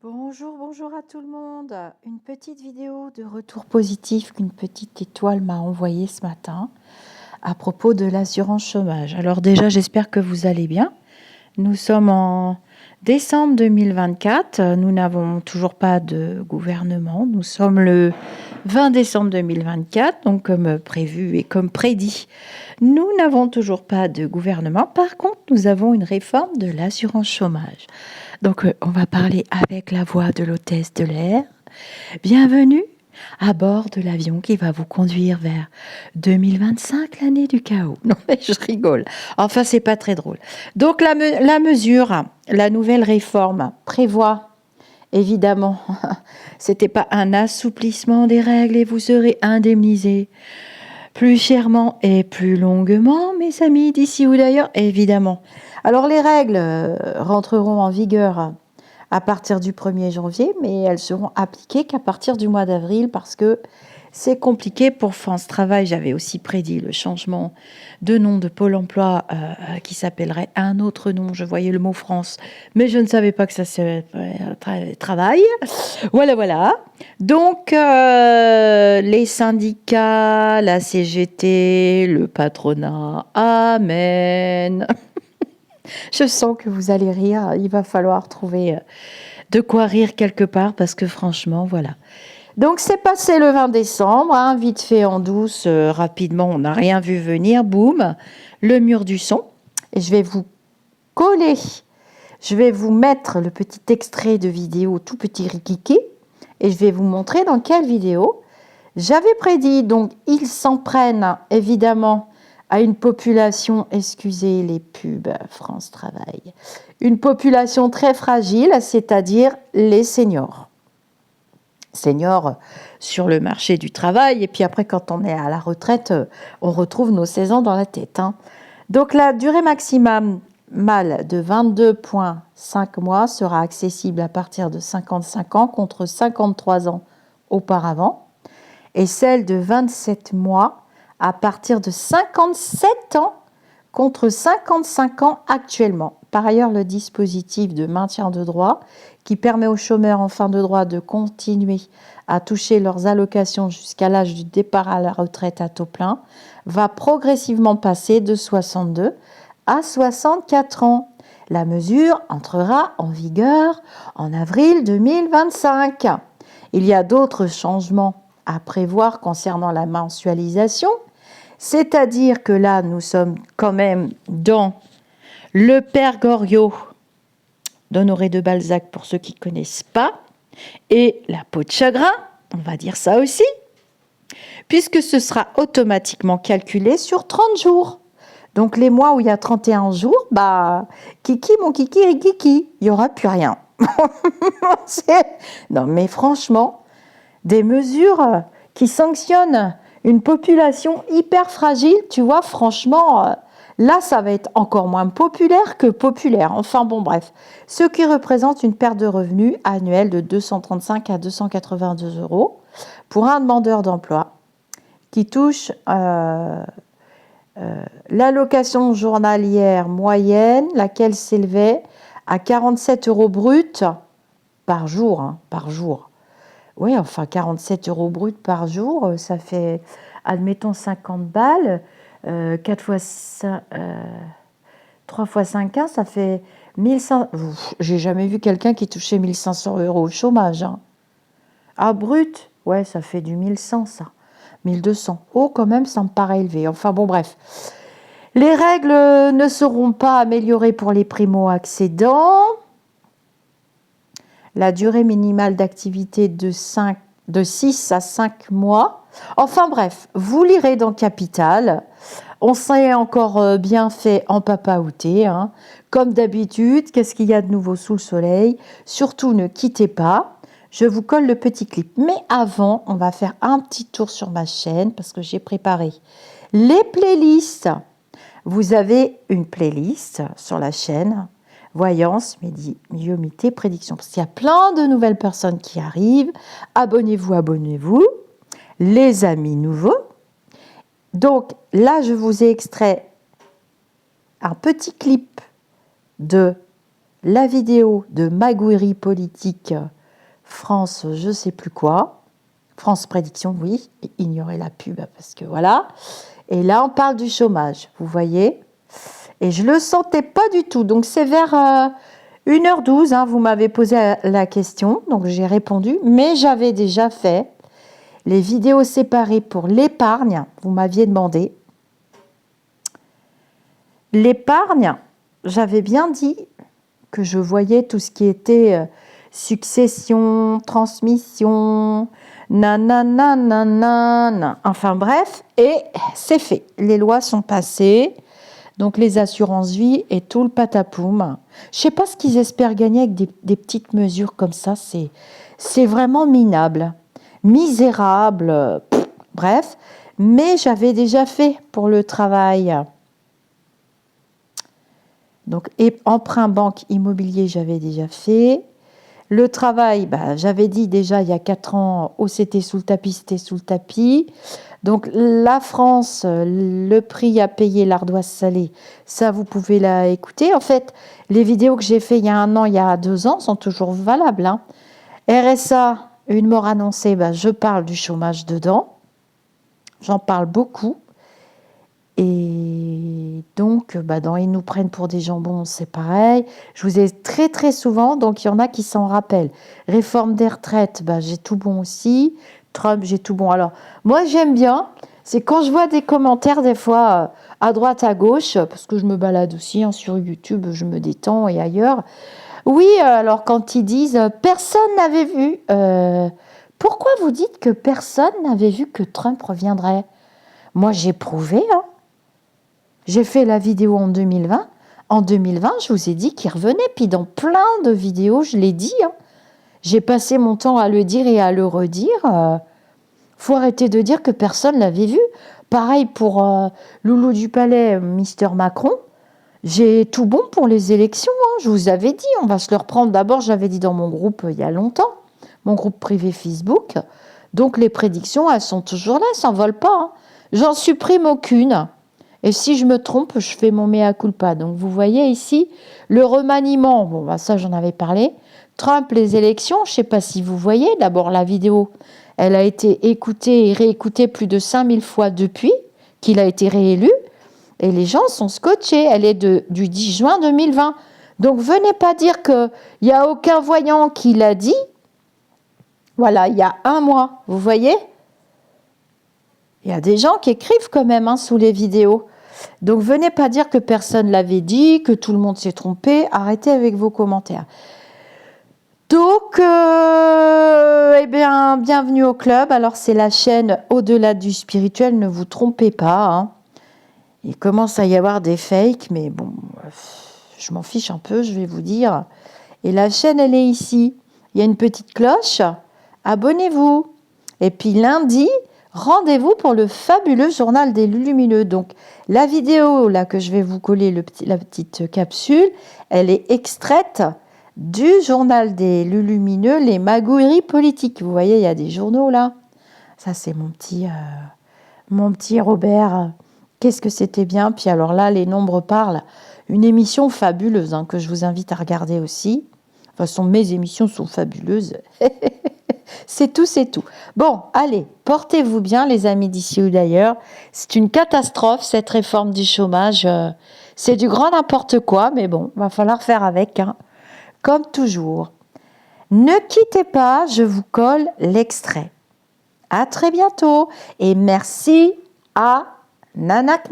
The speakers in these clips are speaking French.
Bonjour, bonjour à tout le monde. Une petite vidéo de retour positif qu'une petite étoile m'a envoyée ce matin à propos de l'assurance chômage. Alors déjà, j'espère que vous allez bien. Nous sommes en décembre 2024. Nous n'avons toujours pas de gouvernement. Nous sommes le 20 décembre 2024, donc comme prévu et comme prédit. Nous n'avons toujours pas de gouvernement. Par contre, nous avons une réforme de l'assurance chômage. Donc, on va parler avec la voix de l'hôtesse de l'air. Bienvenue à bord de l'avion qui va vous conduire vers 2025, l'année du chaos. Non, mais je rigole. Enfin, c'est pas très drôle. Donc, la mesure, la nouvelle réforme prévoit, évidemment, c'était pas un assouplissement des règles et vous serez indemnisés plus chèrement et plus longuement, mes amis, d'ici ou d'ailleurs, évidemment. Alors, les règles rentreront en vigueur à partir du 1er janvier, mais elles seront appliquées qu'à partir du mois d'avril parce que c'est compliqué pour France Travail. J'avais aussi prédit le changement de nom de Pôle emploi qui s'appellerait un autre nom. Je voyais le mot France, mais je ne savais pas que ça s'appellerait Travail. Voilà, voilà. Donc, les syndicats, la CGT, le patronat, amen. Je sens que vous allez rire. Il va falloir trouver de quoi rire quelque part parce que franchement, voilà. Donc, c'est passé le 20 décembre, hein, vite fait en douce, rapidement, on n'a rien vu venir, boum, le mur du son. Et je vais vous coller, je vais vous mettre le petit extrait de vidéo, tout petit rikiki, et je vais vous montrer dans quelle vidéo j'avais prédit. Donc, ils s'en prennent évidemment à une population, excusez les pubs France Travail, une population très fragile, c'est-à-dire les seniors. Seniors sur le marché du travail, et puis après, quand on est à la retraite, on retrouve nos 16 ans dans la tête. Hein. Donc, la durée maximale de 22,5 mois sera accessible à partir de 55 ans contre 53 ans auparavant, et celle de 27 mois à partir de 57 ans contre 55 ans actuellement. Par ailleurs, le dispositif de maintien de droit qui permet aux chômeurs en fin de droit de continuer à toucher leurs allocations jusqu'à l'âge du départ à la retraite à taux plein va progressivement passer de 62 à 64 ans. La mesure entrera en vigueur en avril 2025. Il y a d'autres changements à prévoir concernant la mensualisation, c'est-à-dire que là, nous sommes quand même dans le Père Goriot d'Honoré de Balzac, pour ceux qui ne connaissent pas, et la peau de chagrin, on va dire ça aussi, puisque ce sera automatiquement calculé sur 30 jours. Donc les mois où il y a 31 jours, bah, kiki, mon kiki et kiki, il n'y aura plus rien. Non mais franchement, des mesures qui sanctionnent une population hyper fragile, tu vois, franchement, là, ça va être encore moins populaire que populaire. Enfin bon, bref. Ce qui représente une perte de revenus annuelle de 235 à 282 euros pour un demandeur d'emploi qui touche l'allocation journalière moyenne, laquelle s'élevait à 47 euros bruts par jour. Hein, par jour. Oui, enfin 47 euros bruts par jour, ça fait, admettons, 50 balles. 4 fois 5, 3 fois 5, 15, ça fait 1500. J'ai jamais vu quelqu'un qui touchait 1500 euros au chômage. Hein. Ah, brut, ouais, ça fait du 1100, ça. 1200. Oh, quand même, ça me paraît élevé. Enfin, bon, bref. Les règles ne seront pas améliorées pour les primo-accédants. La durée minimale d'activité de 6 à 5 mois. Enfin bref, vous lirez dans Capital. On s'est encore bien fait en papaouté. Hein. Comme d'habitude, qu'est-ce qu'il y a de nouveau sous le soleil? Surtout, ne quittez pas. Je vous colle le petit clip. Mais avant, on va faire un petit tour sur ma chaîne parce que j'ai préparé les playlists. Vous avez une playlist sur la chaîne. Voyance, médiumnité, prédiction. Parce qu'il y a plein de nouvelles personnes qui arrivent. Abonnez-vous, abonnez-vous. Les amis nouveaux. Donc là, je vous ai extrait un petit clip de la vidéo de Magouillerie politique France, je sais plus quoi. France Prédiction, oui. Ignorez la pub parce que voilà. Et là, on parle du chômage, vous voyez. Et je ne le sentais pas du tout. Donc, c'est vers 1h12, hein, vous m'avez posé la question. Donc, j'ai répondu. Mais j'avais déjà fait les vidéos séparées pour l'épargne. Vous m'aviez demandé. L'épargne, j'avais bien dit que je voyais tout ce qui était succession, transmission, nanana, enfin bref, et c'est fait. Les lois sont passées, donc les assurances vie et tout le patapoum. Je ne sais pas ce qu'ils espèrent gagner avec des petites mesures comme ça, c'est vraiment minable, misérable, bref, mais j'avais déjà fait pour le travail. Donc, emprunt banque immobilier, j'avais déjà fait. Le travail, j'avais dit déjà il y a 4 ans, c'était sous le tapis, c'était sous le tapis. Donc, la France, le prix à payer, l'ardoise salée, ça, vous pouvez écouter. En fait, les vidéos que j'ai fait il y a 1 an, il y a 2 ans, sont toujours valables. Hein. RSA, une mort annoncée, je parle du chômage dedans. J'en parle beaucoup. Et donc, ils nous prennent pour des jambons, c'est pareil. Je vous ai très très souvent, donc il y en a qui s'en rappellent. Réforme des retraites, j'ai tout bon aussi. Trump, j'ai tout bon. Alors, moi j'aime bien, c'est quand je vois des commentaires des fois à droite, à gauche, parce que je me balade aussi sur YouTube, je me détends et ailleurs. Oui, alors quand ils disent « personne n'avait vu pourquoi vous dites que personne n'avait vu que Trump reviendrait ?» Moi j'ai prouvé, hein. J'ai fait la vidéo en 2020. En 2020, je vous ai dit qu'il revenait. Puis dans plein de vidéos, je l'ai dit. Hein. J'ai passé mon temps à le dire et à le redire. Faut arrêter de dire que personne l'avait vu. Pareil pour Loulou du Palais, Mister Macron. J'ai tout bon pour les élections. Hein. Je vous avais dit, on va se le reprendre. D'abord, j'avais dit dans mon groupe il y a longtemps, mon groupe privé Facebook. Donc les prédictions, elles sont toujours là, elles s'envolent pas. Hein. J'en supprime aucune. Et si je me trompe, je fais mon mea culpa. Donc, vous voyez ici, le remaniement. Bon, ça, j'en avais parlé. Trump, les élections, je ne sais pas si vous voyez. D'abord, la vidéo, elle a été écoutée et réécoutée plus de 5000 fois depuis qu'il a été réélu. Et les gens sont scotchés. Elle est du 10 juin 2020. Donc, venez pas dire qu'il n'y a aucun voyant qui l'a dit. Voilà, il y a 1 mois. Vous voyez ? Il y a des gens qui écrivent quand même sous les vidéos. Donc, venez pas dire que personne l'avait dit, que tout le monde s'est trompé. Arrêtez avec vos commentaires. Donc, bienvenue au club. Alors, c'est la chaîne Au-delà du spirituel. Ne vous trompez pas. Hein. Il commence à y avoir des fakes, mais bon, je m'en fiche un peu, je vais vous dire. Et la chaîne, elle est ici. Il y a une petite cloche. Abonnez-vous. Et puis, lundi... rendez-vous pour le fabuleux journal des lumineux. Donc, la vidéo là que je vais vous coller, la petite capsule, elle est extraite du journal des lumineux, les magouilleries politiques. Vous voyez, il y a des journaux là. Ça, c'est mon petit Robert. Qu'est-ce que c'était bien. Puis alors là, les nombres parlent. Une émission fabuleuse que je vous invite à regarder aussi. De toute façon, mes émissions sont fabuleuses. C'est tout, c'est tout. Bon, allez, portez-vous bien, les amis d'ici ou d'ailleurs. C'est une catastrophe, cette réforme du chômage. C'est du grand n'importe quoi, mais bon, va falloir faire avec, hein, comme toujours. Ne quittez pas, je vous colle l'extrait. À très bientôt. Et merci à Nanak,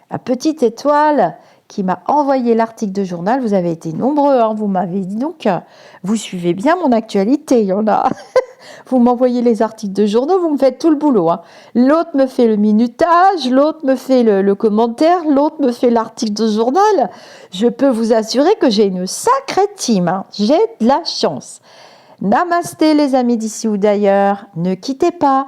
la petite étoile qui m'a envoyé l'article de journal. Vous avez été nombreux, hein, vous m'avez dit donc, vous suivez bien mon actualité, il y en a. Vous m'envoyez les articles de journaux, vous me faites tout le boulot. Hein. L'autre me fait le minutage, l'autre me fait le commentaire, l'autre me fait l'article de journal. Je peux vous assurer que j'ai une sacrée team. Hein. J'ai de la chance. Namasté les amis d'ici ou d'ailleurs. Ne quittez pas.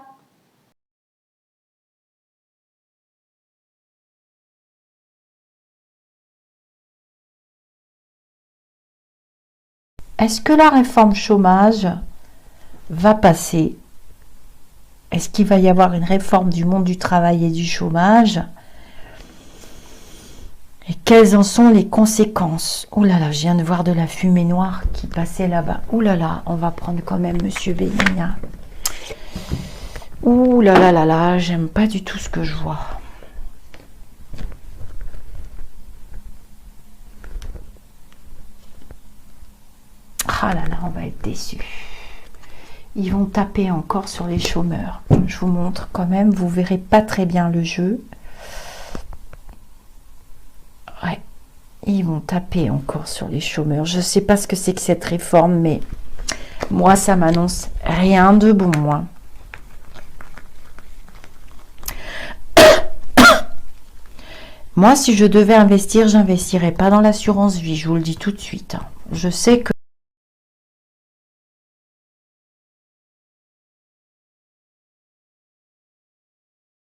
Est-ce que la réforme chômage va passer? Est-ce qu'il va y avoir une réforme du monde du travail et du chômage? Et quelles en sont les conséquences? Ouh là là, je viens de voir de la fumée noire qui passait là-bas. Ouh là là, on va prendre quand même Monsieur Bénia. Ouh là là là là, j'aime pas du tout ce que je vois. Ah là là, on va être déçus. Ils vont taper encore sur les chômeurs. Je vous montre quand même, vous verrez pas très bien le jeu. Ouais, ils vont taper encore sur les chômeurs. Je sais pas ce que c'est que cette réforme, mais moi, ça m'annonce rien de bon, moi. Moi, si je devais investir, j'investirais pas dans l'assurance vie, je vous le dis tout de suite. Je sais que